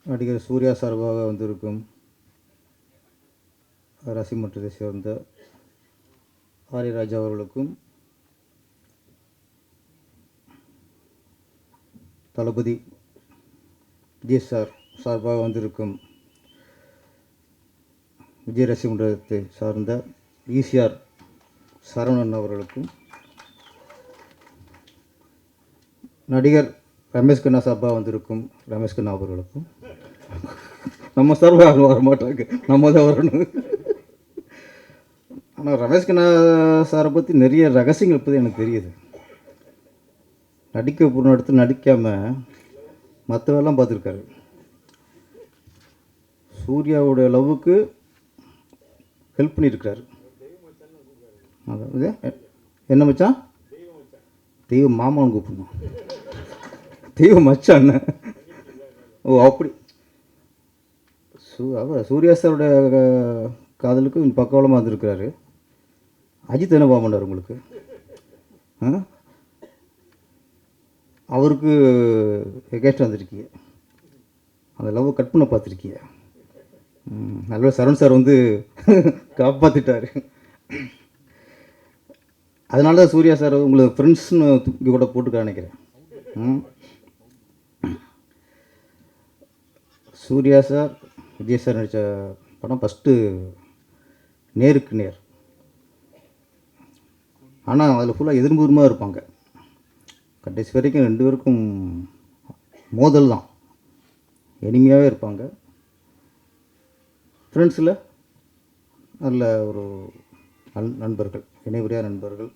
நடிகர் சூர்யா சார்பாக வந்திருக்கும் ரசிமன்றத்தை சேர்ந்த ஆரியராஜா அவர்களுக்கும், தளபதி விஜய் சார் சார்பாக வந்திருக்கும் விஜய் ரசிமன்றத்தை சார்ந்த ஈசிஆர் சரவணன் அவர்களுக்கும், நடிகர் ரமேஷ் கண்ணா சார்பாக வந்திருக்கும் ரமேஷ் கண்ணா அவர்களுக்கும், நம்ம சார்பாக வர மாட்டாங்க, நம்ம தான் வரணும். ஆனால் ரமேஷ் கண்ணா சாரை பற்றி நிறைய ரகசியங்கள் பற்றி எனக்கு தெரியுது. நடிக்க பொருள் எடுத்து நடிக்காமல் மற்றவெல்லாம் பார்த்துருக்காரு. சூர்யாவுடைய லவ்வுக்கு ஹெல்ப் பண்ணியிருக்கிறாரு. அதாவது என்ன மச்சான், தெய்வ மாமான்னு கூப்பிடணும், தெய்வ மச்சான். ஓ அப்படி. சூர்யா சாரோட காதலுக்கு பக்கவலமாக வந்திருக்கிறாரு. அஜித் என்ன பாமண்டார் உங்களுக்கு? அவருக்கு எகேஸ்ட் வந்திருக்கீங்க, அந்த லவ் கட் பண்ண பார்த்துருக்கீங்க. நல்ல சரண் சார் வந்து காப்பாற்றிட்டார். அதனால தான் சூர்யா சார் உங்களை ஃப்ரெண்ட்ஸ்னு தூக்கி கூட போட்டுக்க நினைக்கிறேன். சூர்யா சார் விஜய் சார் நடித்த படம் ஃபஸ்ட்டு நேருக்கு நேர். ஆனால் அதில் ஃபுல்லாக எதிர்முகமாக இருப்பாங்க. கடைசி வரைக்கும் ரெண்டு பேருக்கும் மோதல் தான், எளிமையாகவே இருப்பாங்க. ஃப்ரெண்ட்ஸில் நல்ல ஒரு நண்பர்கள், இணைவரியாக நண்பர்கள்.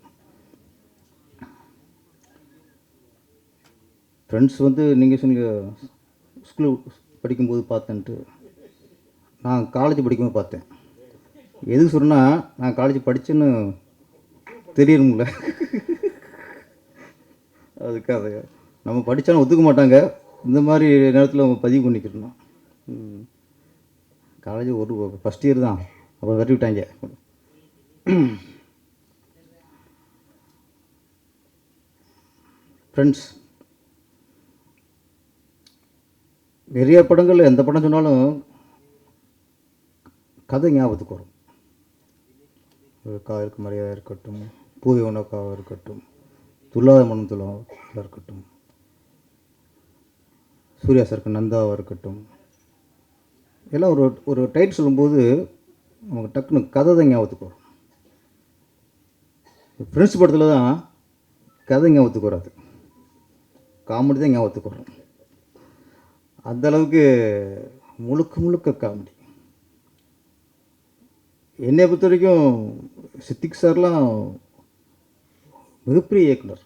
ஃப்ரெண்ட்ஸ் வந்து நீங்கள் சொன்னீங்க ஸ்கூல் படிக்கும்போது பார்த்தேன்ட்டு. நான் காலேஜ் படிக்கும்போது பார்த்தேன். எதுக்கு சொன்னால், நான் காலேஜ் படித்தேன்னு தெரியணும்ல, அதுக்காக நம்ம படித்தாலும் ஒத்துக்க மாட்டாங்க. இந்த மாதிரி நேரத்தில் நம்ம பதிவு பண்ணிக்கிட்டோம். காலேஜ் ஒரு ஃபஸ்ட் இயர் தான், அப்போ விரட்டி விட்டாங்க. ஃப்ரெண்ட்ஸ் நிறைய படங்கள், எந்த படம் சொன்னாலும் கதை ஞாபகத்துக்கு வரும். காதலுக்கு மரியாதை இருக்கட்டும், பூவை உனக்காக இருக்கட்டும், துல்லாத மனம் துல்லாக இருக்கட்டும், சூர்யா சாருக்கு நந்தாவாக இருக்கட்டும், எல்லாம் ஒரு டைட்டில் சொல்லும்போது நமக்கு டக்குன்னு கதை தான் ஞாபகத்துக்கு வரும். ஃப்ரெண்ட்ஸ் படத்தில் தான் கதை ஞாபகத்துக்கு வராது, காமெடி தான் ஞாபகத்துக்கு வரும். அந்தளவுக்கு முழுக்க முழுக்க காமெடி. என்னை பொறுத்த வரைக்கும் சித்திக் சார்லாம் மிகப்பெரிய இயக்குனர்.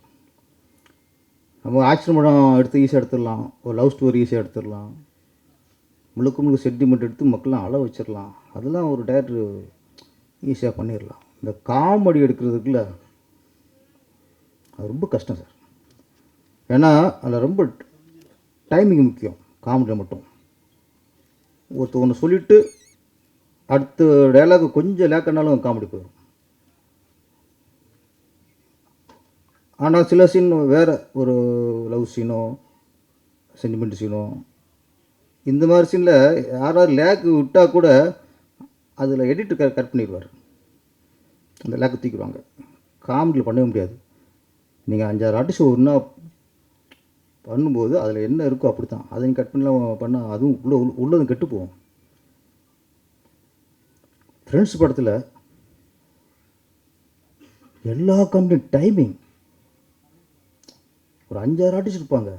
நம்ம ஆக்ஷன் படம் எடுத்து ஈஸியாக எடுத்துடலாம், ஒரு லவ் ஸ்டோரி ஈஸியாக எடுத்துடலாம், முழுக்க முழுக்க சென்டிமெண்ட் எடுத்து மக்கள்லாம் அழ வச்சிடலாம். அதெல்லாம் ஒரு டேரக்டர் ஈஸியாக பண்ணிடலாம். இந்த காமெடி எடுக்கிறதுக்குள்ள அது ரொம்ப கஷ்டம் சார். ஏன்னா அதில் ரொம்ப டைமிங் முக்கியம். காமெடி மட்டும் ஒன்று சொல்லிவிட்டு அடுத்த டைலாக் கொஞ்சம் லேக்கனாலும் காமெடி போயிடும். ஆனால் சில சீன் வேறு, ஒரு லவ் சீனோ சென்டிமெண்ட் சீனோ, இந்த மாதிரி சீனில் யாராவது லேக்கு விட்டால் கூட அதில் எடிட்டர் கட் பண்ணிடுவார், அந்த லேக்கு தூக்கிடுவாங்க. காமெடியில் பண்ணவே முடியாது. நீங்கள் 5-6 ஆர்டிஸ்ட் ஒன்றா பண்ணும்போது அதில் என்ன இருக்கோ அப்படி தான், அதை நீங்கள் கட் பண்ணலாம் பண்ணால் அதுவும் உள்ளதும் கெட்டு போகும். ஃப்ரெண்ட்ஸ் படத்தில் எல்லா காமெடியும் டைமிங், ஒரு 5-6 ஆர்டிஸ்ட் இருப்பாங்க.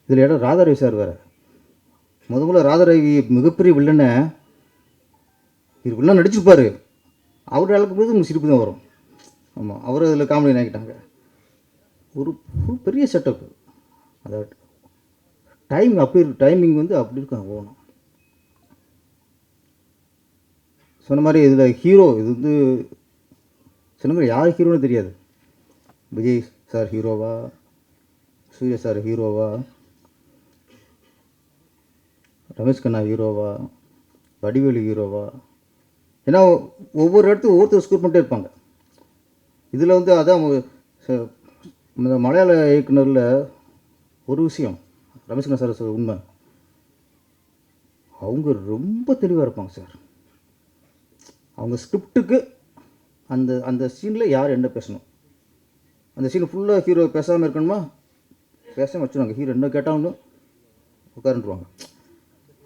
இதில் இடம் ராதாரவி சார் வேறு. முதல்ல ராதாரவி மிகப்பெரிய வில்லனை இது வில்லன் நடிச்சிருப்பார். அவர் அளவுக்கு போது உங்களுக்கு சிரிப்பு தான் வரும். ஆமாம், அவர் அதில் காமெடி நினைக்கிட்டாங்க. ஒரு பெரிய செட்டப். அதாவது டைம் அப்படி இருக்கு, டைமிங் வந்து அப்படி இருக்கும். போகணும் சொன்ன மாதிரி இதில் ஹீரோ, இது வந்து சொன்ன மாதிரி யார் ஹீரோன்னு தெரியாது. விஜய் சார் ஹீரோவா, சூர்யா சார் ஹீரோவா, ரமேஷ் கண்ணா ஹீரோவா, வடிவேலு ஹீரோவா, ஏன்னா ஒவ்வொரு இடத்துக்கும் ஒவ்வொருத்தர் ஸ்கோர் பண்ணிட்டே இருப்பாங்க. இதில் வந்து அதான் இந்த மலையாள இயக்குனரில் ஒரு விஷயம் ரமேஷ் கண்ணா சார் உண்மை, அவங்க ரொம்ப தெளிவாக இருப்பாங்க சார். அவங்க ஸ்கிரிப்டுக்கு அந்த அந்த சீனில் யார் என்ன பேசணும், அந்த சீன் ஃபுல்லாக ஹீரோ பேசாமல் இருக்கணுமா, பேசாமல் வச்சுருவாங்க. ஹீரோ என்ன கேட்டாலும் உட்காந்துருவாங்க.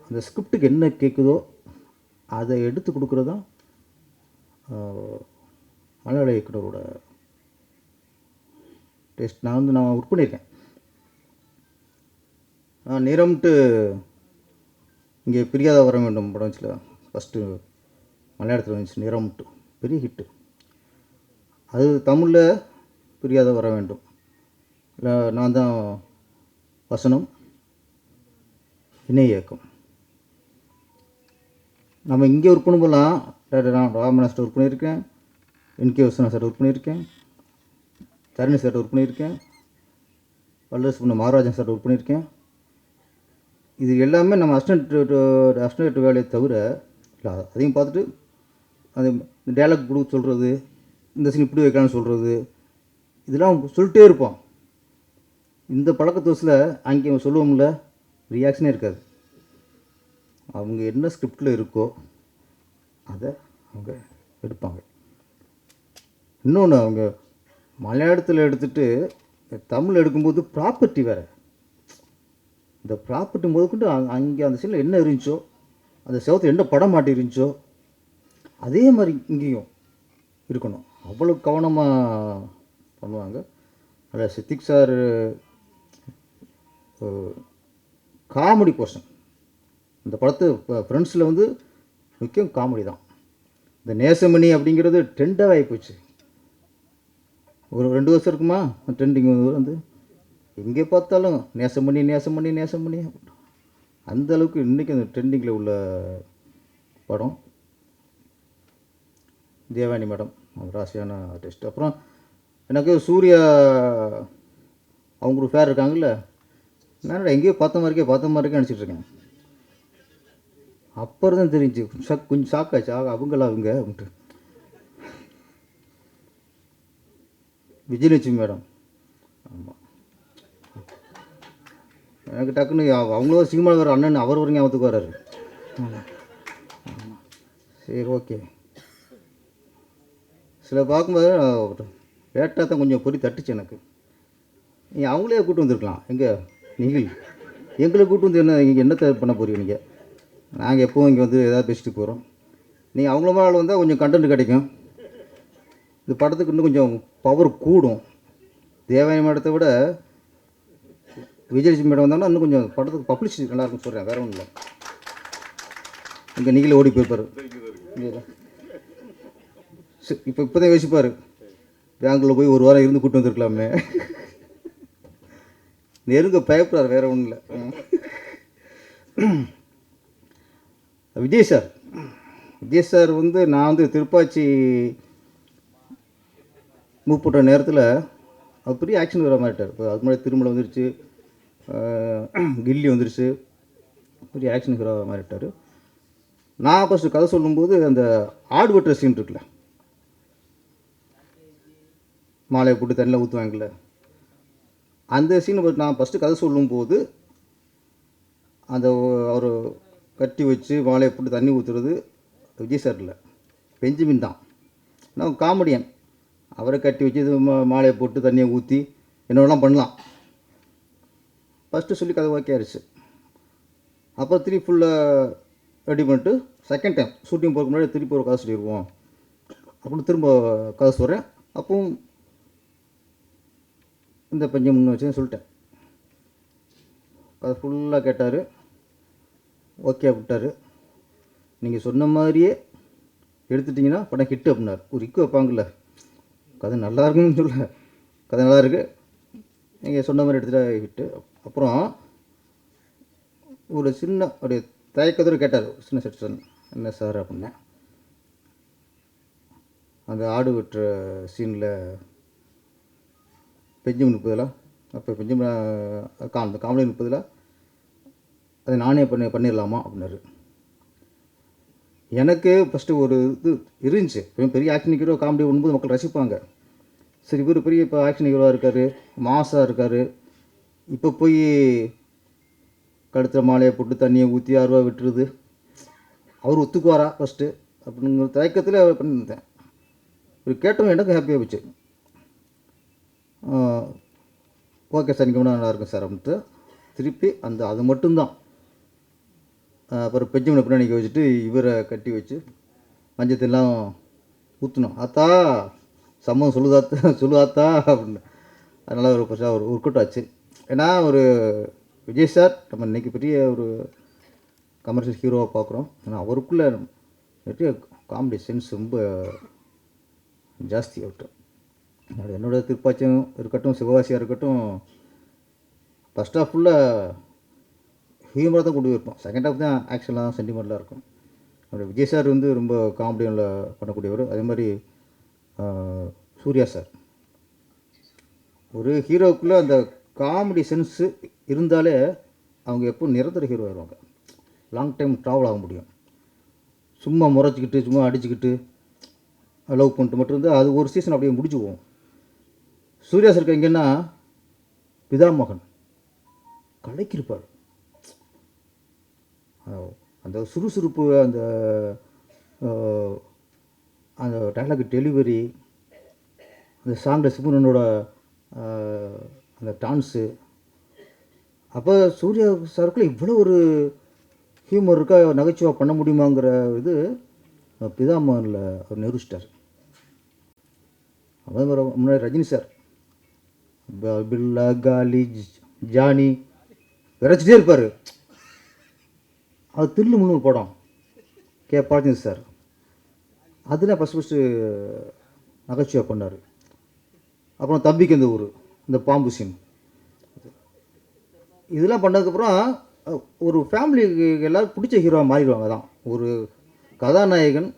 அந்த ஸ்கிரிப்டுக்கு என்ன கேட்குதோ அதை எடுத்து கொடுக்குறது தான் மலையாள இயக்குனரோட டேஸ்ட். நான் ஒர்க் பண்ணியிருக்கேன். நிறம்ட்டு இங்கே பிரியாத வர வேண்டும் படம் வச்சுல ஃபஸ்ட்டு மலையாளத்தில் வந்துச்சு. நிறம்ட்டு பெரிய ஹிட்டு. அது தமிழில் பிரியாத வர வேண்டும். இல்லை நான் தான் வசனம், இணை இயக்கம். நம்ம இங்கே ஒர்க் பண்ணும்போதெல்லாம் நான் ராமநாத் சார் ஒர்க் பண்ணியிருக்கேன், என்கே வசனா சார் ஒர்க் பண்ணியிருக்கேன், தரணி சார் ஒர்க் பண்ணியிருக்கேன், வல்லரசு பண்ண மகாராஜன் சார் ஒர்க் பண்ணியிருக்கேன். இது எல்லாமே நம்ம அசிஸ்டன்ட் வேலையை தவிர இல்லை, அதையும் பார்த்துட்டு அது டேலாக் கொடுக்க சொல்கிறது, இந்த சீன் இப்படி வைக்கலாம்னு சொல்கிறது, இதெல்லாம் சொல்லிட்டே இருப்போம். இந்த பழக்கத்து வயசில் அங்கே சொல்லுவோம்ல, ரியாக்ஷனே இருக்காது. அவங்க என்ன ஸ்கிரிப்டில் இருக்கோ அதை அவங்க எடுப்பாங்க. இன்னொன்று, அவங்க மலையாளத்தில் எடுத்துகிட்டு தமிழ் எடுக்கும்போது ப்ராப்பர்ட்டி வேறு. இந்த ப்ராப்பர்ட்டி முதற்கொண்டு அங்கே அந்த சீனில் என்ன இருந்துச்சோ, அந்த செவத்தில் என்ன படம் மாட்டி இருந்துச்சோ அதே மாதிரி இங்கேயும் இருக்கணும். அவ்வளோ கவனமாக பண்ணுவாங்க. அதில் சித்திக் சார் காமெடி போர்ஷன் இந்த படத்து ஃப்ரெண்ட்ஸில் வந்து முக்கியம் காமெடி தான். இந்த நேசமணி அப்படிங்கிறது ட்ரெண்டாக ஆகிப்போச்சு. ஒரு 2 வருஷம் இருக்குமா ட்ரெண்டிங் வந்து எங்கே பார்த்தாலும் நேசமணி நேசமணி நேசமணி. அந்த அளவுக்கு இன்றைக்கி அந்த ட்ரெண்டிங்கில் உள்ள படம். தேவானி மேடம் ராசியான ஆர்டிஸ்ட். அப்புறம் எனக்கு சூர்யா அவங்க ஒரு ஃபேர் இருக்காங்கல்ல, நான் எங்கேயோ பார்த்த மாதிரிக்கே நினச்சிட்ருக்கேன். அப்புறம் தான் தெரிஞ்சு கொஞ்சம் ஷாக்காச்சு, அவங்களா அவங்க அப்படின்ட்டு. விஜயலட்சுமி மேடம், ஆமாம், எனக்கு டக்குன்னு அவங்களும் சினிமாவில் வர அண்ணன் அவர் வரைக்கும் ஞாபகத்துக்கு வர்றாரு. சரி, ஓகே. சில பார்க்கும்போது லேட்டாக தான் கொஞ்சம் பொறி தட்டுச்சு எனக்கு. நீங்கள் அவங்களே கூப்பிட்டு வந்திருக்கலாம். நீங்கள் எங்களை கூப்பிட்டு வந்து இங்கே என்னத்தை பண்ண போகிறீங்க? நீங்கள் நாங்கள் எப்போவும் இங்கே வந்து எதாவது பேசிட்டு போகிறோம். நீங்கள் அவங்கள மேலே வந்தால் கொஞ்சம் கண்டென்ட் கிடைக்கும். இந்த படத்துக்கு இன்னும் கொஞ்சம் பவர் கூடும். தேவானி மேடத்தை விட விஜயலட்சுமி மேடம் வந்தாங்கன்னா இன்னும் கொஞ்சம் படத்துக்கு பப்ளிசிட்டி நல்லாயிருக்குன்னு சொல்கிறேன், வேறு ஒன்றும் இல்லை. இங்கே நீங்களே ஓடி போயிருப்பார். இப்போ தான் யோசிப்பார், பெங்களூர் போய் 1 வாரம் இருந்து கூப்பிட்டு வந்திருக்கலாமே. நெருங்க பயப்படுறார், வேறு ஒன்றும் இல்லை. விஜய் சார் வந்து நான் வந்து திருப்பாச்சி மூவ் பண்ணுற நேரத்தில் அவர் பெரிய ஆக்ஷன் வர மாட்டார். இப்போ அதுக்கு முன்னாடி திருமலை வந்துருச்சு, கில்லி வந்துருச்சு, பெரிய ஆக்ஷன் ஹீரோ மாறிட்டார். நான் ஃபஸ்ட்டு கதை சொல்லும்போது அந்த ஆடு வெட்டுற சீன் இருக்குல்ல, மாலையை போட்டு தண்ணியில் ஊற்றுவாங்கல்ல, அந்த சீனை நான் ஃபஸ்ட்டு கதை சொல்லும்போது அந்த அவர் கட்டி வச்சு மாலையை போட்டு தண்ணி ஊற்றுறது விஜய் சார் இல்லை, பெஞ்சமின் தான். நான் காமெடியன், அவரை கட்டி வச்சு இது மாலையை போட்டு தண்ணியை ஊற்றி என்னெல்லாம் பண்ணலாம். ஃபஸ்ட்டு சொல்லி கதை ஓகே ஆயிடுச்சு. அப்புறம் திருப்பி ஃபுல்லாக ரெடி பண்ணிட்டு செகண்ட் டைம் ஷூட்டிங் போகிறதுக்கு முன்னாடி திருப்பி ஒரு கதை சொல்லிடுவோம் அப்படின்னு திரும்ப கதை சொல்கிறேன். அப்பவும் இந்த பஞ்சம் முன்ன வச்சு சொல்லிட்டேன். கதை ஃபுல்லாக கேட்டார், ஓகே விட்டார். நீங்கள் சொன்ன மாதிரியே எடுத்துட்டிங்கன்னா படம் ஹிட்டு அப்படின்னார். ஒரு இக்கு வைப்பாங்கள்ல, கதை நல்லா இருக்குன்னு சொல்ல, கதை நல்லா இருக்குது, நீங்கள் சொன்ன மாதிரி எடுத்துகிட்டா ஹிட்டு. அப்புறம் ஒரு சின்ன ஒரு தயக்கத்தோடு கேட்டார், சின்ன செக்ஷன், என்ன சார் அப்படின்னேன். அந்த ஆடு வெட்டுற சீனில் பெஞ்சமின் 30 அப்போ பெஞ்சமின் அந்த காமெடி 30 அதை நானே பண்ணிடலாமா அப்படின்னாரு. எனக்கு ஃபஸ்ட்டு ஒரு இது இருந்துச்சு, பெரிய ஆக்ஷன் ஹீரோ காமெடி பண்ணும்போது மக்கள் ரசிப்பாங்க. சரி, இவர் பெரிய இப்போ ஆக்ஷன் ஹீரோவாக இருக்கார், மாஸாக இருக்கார், இப்போ போய் கழுத்தில் மாலையை போட்டு தண்ணியை ஊற்றி 6 ரூபா விட்டுருது அவர் ஒத்துக்குவாரா ஃபஸ்ட்டு அப்படிங்கிற தயக்கத்தில் பண்ணியிருந்தேன். இது கேட்டவங்க எனக்கும் ஹாப்பியாக போச்சு. ஓகே சார், நீங்கள் நல்லா இருக்கும் சார் அப்படின்ட்டு திருப்பி அது மட்டும்தான். அப்புறம் பெஞ்சமினை பின்னாடி வச்சுட்டு இவரை கட்டி வச்சு மஞ்சத்தெல்லாம் ஊற்றணும். ஆத்தா சம்மதம் சொல்லுதாத்தா அப்படின்னு. அதனால் ஒரு பெருசாக ஒரு ஒர்க் அவுட் ஆச்சு. ஏன்னா ஒரு விஜய் சார் நம்ம இன்றைக்கி பெரிய ஒரு கமர்ஷியல் ஹீரோவாக பார்க்குறோம். ஆனால் அவருக்குள்ளே நிறைய காமெடி சென்ஸ் ரொம்ப ஜாஸ்தி ஆகட்டும். அது என்னோடய திருப்பாச்சியம் இருக்கட்டும், சிவகாசியாக இருக்கட்டும், ஃபஸ்ட் ஹாஃப் ஃபுல்லாக ஹியூமராக தான் கொண்டு போயிருப்போம். செகண்ட் ஹாஃப் தான் ஆக்ஷன்லாம் சென்டிமெண்ட்லாம் இருக்கும். அப்புறம் விஜய் சார் வந்து ரொம்ப காமெடியில் பண்ணக்கூடியவர். அதே மாதிரி சூர்யா சார் ஒரு ஹீரோவுக்குள்ளே அந்த காமெடி சென்ஸு இருந்தாலே அவங்க எப்போ நிரந்தர ஹீரோ ஆயிடுவாங்க. லாங் டைம் ட்ராவல் ஆக முடியும். சும்மா முறைச்சிக்கிட்டு சும்மா அடிச்சுக்கிட்டு லவ் பண்ணிட்டு மட்டும் இருந்தால் அது ஒரு சீசன் அப்படியே முடிச்சு போகும். சூர்யா சார் எங்கன்னா பிதாமகன் கலைக்கிருப்பார். அந்த சுறுசுறுப்பு, அந்த அந்த டைலாக் டெலிவரி, அந்த சாங்கில் சிவனனோட அந்த டான்ஸு, அப்போ சூர்யா சாருக்குள்ளே இவ்வளோ ஒரு ஹியூமர் இருக்கா, நகைச்சுவாக பண்ண முடியுமாங்கிற இது பிதாமகனில் அவர் நிரூபிச்சிட்டார். அதே மாதிரி முன்னாடி ரஜினி சார் பில்லா காலி ஜானி விரைச்சிட்டே இருப்பார். அது தில்லு முன்னூறு படம் பாரதிராஜன் சார் அதில் ஃபஸ்ட்டு நகைச்சுவாக பண்ணார். அப்புறம் தம்பிக்கு இந்த ஊர் இந்த பாம்பு சீன் இதெல்லாம் பண்ணதுக்கப்புறம் ஒரு ஃபேமிலிக்கு எல்லோரும் பிடிச்ச ஹீரோவாக மாறிடுவாங்க. தான் ஒரு கதாநாயகன்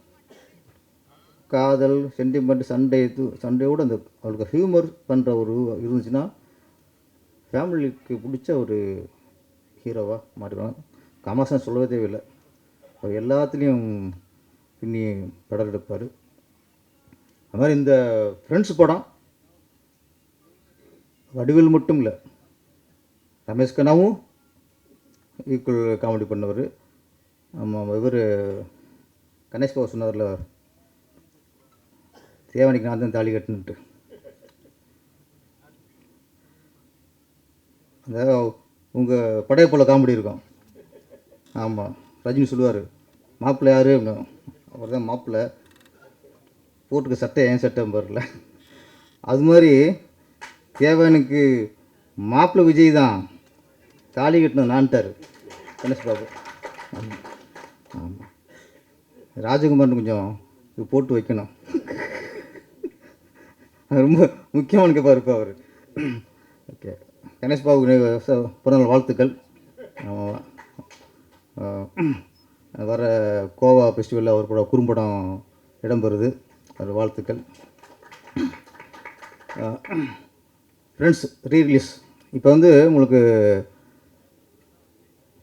காதல் சென்டிமெண்ட் சண்டையோடு அந்த அவளுக்கு ஹியூமர் பண்ணுற ஒரு இருந்துச்சுன்னா ஃபேமிலிக்கு பிடிச்ச ஒரு ஹீரோவாக மாறிடுவாங்க. கமல்ஹாசன் சொல்லவே தேவையில்லை, அவர் எல்லாத்துலேயும் பின்னி படம் எடுப்பார். அது மாதிரி இந்த ஃப்ரெண்ட்ஸ் படம் வடிவேல் மட்டும் இல்லை, ரமேஷ் கண்ணாவும் ஈக்குவல் காமெடி பண்ணவர். நம்ம இவர் கணேஷ் பாபு சொன்னவரில் தேவனிக்கு நான் தான் தாலி கட்டுன்ட்டு அந்த உங்கள் படையப்போல காமெடி இருக்கும். ஆமாம், ரஜினி சொல்லுவார் மாப்பிள்ளை யார் அப்படின்னு. அவர் தான் மாப்பிள்ளை, போட்டுக்க சட்டை ஏன் சட்டை பாருல. அது மாதிரி தேவனுக்கு மாப்பிள்ளை விஜய் தான் தாலி கட்டணும் நான்ட்டார் கணேஷ் பாபு. ஆமாம், ராஜகுமார்னு கொஞ்சம் இது போட்டு வைக்கணும், ரொம்ப முக்கியமான கேப்பாக இருப்பா அவர். ஓகே, கணேஷ் பாபு பிறந்தநாள் வாழ்த்துக்கள். வர கோவா ஃபெஸ்டிவலில் அவர் கூட குறும்படம் இடம்பெறுது, அது வாழ்த்துக்கள். ஃப்ரெண்ட்ஸ் ரீரிலீஸ் இப்போ வந்து உங்களுக்கு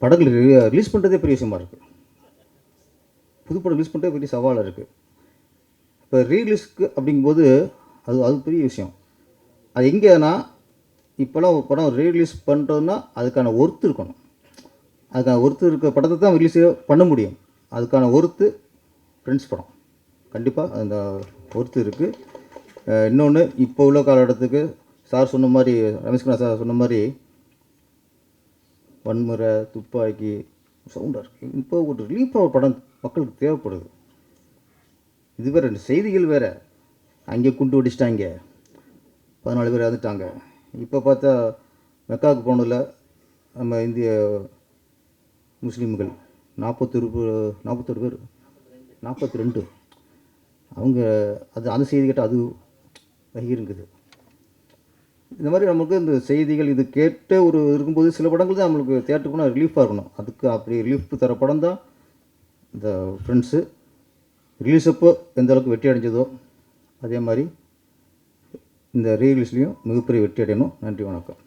படங்கள் ரிலீஸ் பண்ணுறதே பெரிய விஷயமா இருக்குது. புதுப்படம் ரிலீஸ் பண்ணுறதே பெரிய சவாலாக இருக்குது. இப்போ ரீரிலீஸ்க்கு அப்படிங்கும்போது அது பெரிய விஷயம். அது எங்கேனா இப்போலாம் ஒரு படம் ரீரிலீஸ் பண்ணுறதுன்னா அதுக்கான ஒர்த்து இருக்கணும். அதுக்கான ஒர்த்து இருக்க படத்தை தான் ரிலீஸ் பண்ண முடியும். அதுக்கான ஒர்த்து ஃப்ரெண்ட்ஸ் படம் கண்டிப்பாக அந்த ஒர்த்து இருக்குது. இன்னொன்று இப்போ உள்ள காலகட்டத்துக்கு சார் சொன்ன மாதிரி, ரமேஷ்குமார் சார் சொன்ன மாதிரி வன்முறை துப்பாக்கி சவுண்டாக இருக்குது. இப்போ ஒரு ரிலீஃபாக படம் மக்களுக்கு தேவைப்படுது. இது வேறு, ரெண்டு செய்திகள் வேறு. அங்கே குண்டு வெடிச்சிட்டாங்க, 14 பேர் இறந்துட்டாங்க. இப்போ பார்த்தா மெக்காவுக்கு போனதில் நம்ம இந்திய முஸ்லீம்கள் 42 பேர் 42 அவங்க அந்த செய்தி கேட்டால் அது வகிருங்குது. இந்த மாதிரி நமக்கு இந்த செய்திகள் இது கேட்டு ஒரு இருக்கும்போது சில படங்கள் தான் நம்மளுக்கு தேட்டருக்கு போனால் ரிலீஃபாக இருக்கணும். அதுக்கு அப்படி ரிலீஃப் தர படம் தான் இந்த ஃப்ரெண்ட்ஸு. ரிலீஸ் அப்போ எந்த அளவுக்கு வெற்றி அடைஞ்சதோ அதே மாதிரி இந்த ரீரிலீஸ்லேயும் மிகப்பெரிய வெற்றி அடையணும். நன்றி, வணக்கம்.